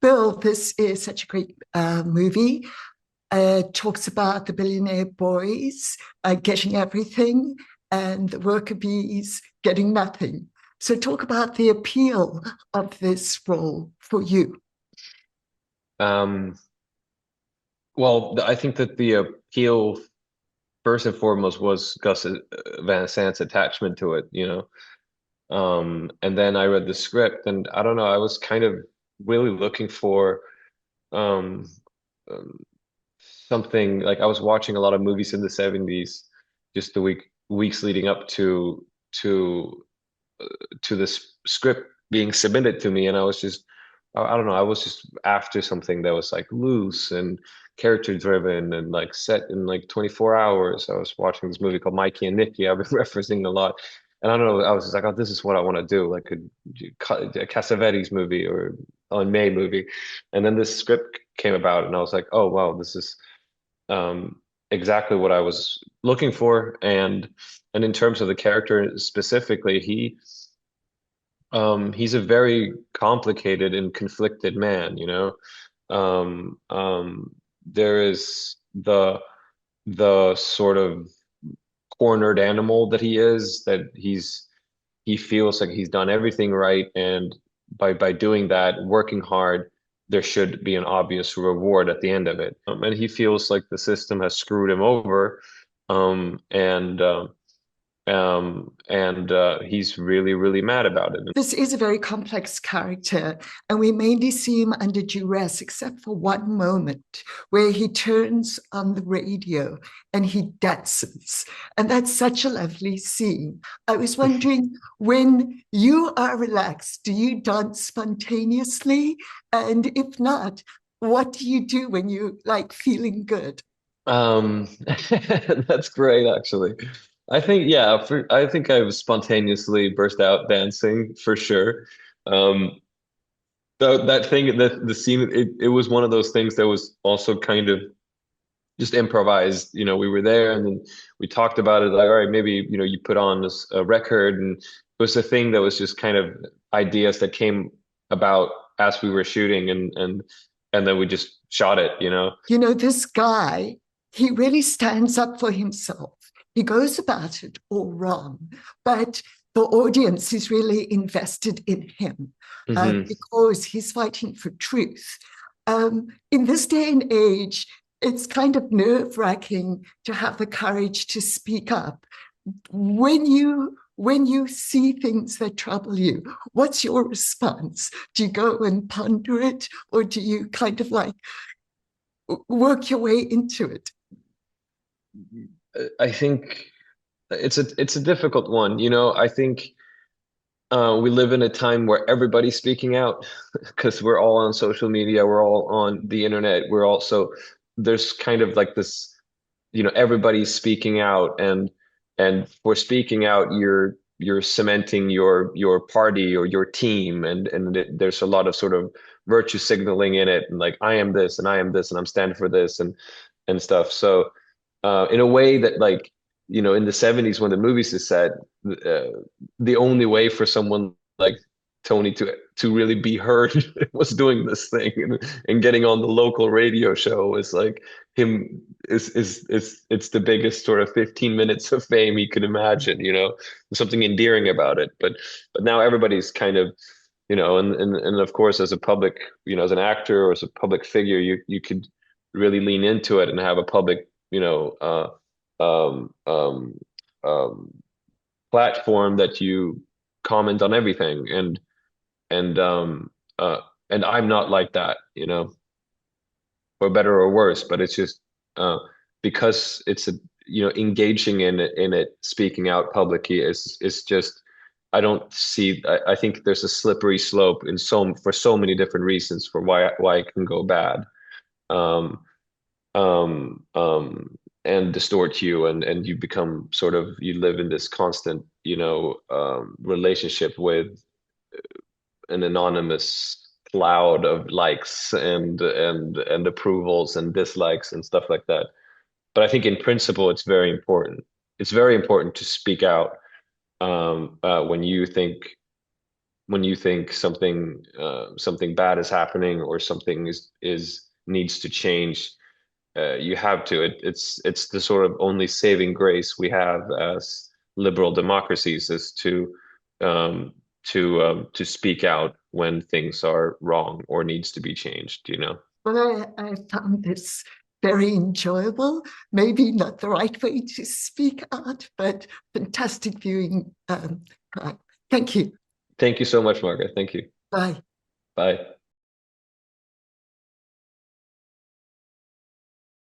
Bill, this is such a great movie. Talks about the billionaire boys getting everything and the worker bees getting nothing. So, talk about the appeal of this role for you. Um, well, I think that the appeal, first and foremost, was Gus Van Sant's attachment to it. And then I read the script, and I don't know, I was kind of really looking for um, um, something like I was watching a lot of movies in the 70s, just the weeks leading up to to this script being submitted to me, and I was just I don't know, I was just after something that was like loose and character driven and like set in like 24 hours. I was watching this movie called Mikey and Nicky. I've been referencing a lot. And I don't know, I was just like, oh, this is what I want to do, like a Cassavetes movie or Ellen May movie. And then this script came about, and I was like, oh, wow, this is exactly what I was looking for. And in terms of the character specifically, he's a very complicated and conflicted man. There is the sort of cornered animal that he is, that he feels like he's done everything right, and by doing that, working hard, there should be an obvious reward at the end of it. And he feels like the system has screwed him over, um, and he's really, really mad about it. This is a very complex character, and we mainly see him under duress, except for one moment where he turns on the radio and he dances. And that's such a lovely scene. I was wondering, when you are relaxed, do you dance spontaneously? And if not, what do you do when you like feeling good? That's great, actually. I think, yeah, I think I was spontaneously burst out dancing for sure. Um, that thing, the scene, it was one of those things that was also kind of just improvised. We were there, and then we talked about it, like, all right, maybe, you put on this a record, and it was a thing that was just kind of ideas that came about as we were shooting, and then we just shot it. You know, this guy, he really stands up for himself. He goes about it all wrong, but the audience is really invested in him Hmm. because he's fighting for truth. In this day and age, it's kind of nerve wracking to have the courage to speak up. When you see things that trouble you, what's your response? Do you go and ponder it, or do you kind of like work your way into it? I think it's a difficult one. I think we live in a time where everybody's speaking out because we're all on social media, we're all on the internet, we're also there's kind of like this, everybody's speaking out, and for speaking out, you're cementing your party or your team, and there's a lot of sort of virtue signaling in it, and like I am this and I am this and I'm standing for this and stuff. So in a way that, like, in the 70s when the movies is set, uh, the only way for someone like Tony to really be heard was doing this thing, and getting on the local radio show is like him is it's the biggest sort of 15 minutes of fame he could imagine. There's something endearing about it, but now everybody's kind of, and of course, as a public, as an actor or as a public figure, you could really lean into it and have a public, um, um, um, platform that you comment on everything, and um, uh, and I'm not like that, for better or worse. But it's just because it's engaging in it, speaking out publicly is just. I don't see. I think there's a slippery slope for so many different reasons for why it can go bad. Um, um, um, and distort you, and you become sort of, you live in this constant, relationship with an anonymous cloud of likes and approvals and dislikes and stuff like that. But I think in principle, it's very important. It's very important to speak out when you think when you think something bad is happening or something is needs to change, you have to. It's the sort of only saving grace we have as liberal democracies is to speak out when things are wrong or needs to be changed, you know? Well, I found this very enjoyable. Maybe not the right way to speak out, but fantastic viewing time. Thank you. Thank you so much, Margaret. Thank you. Bye. Bye.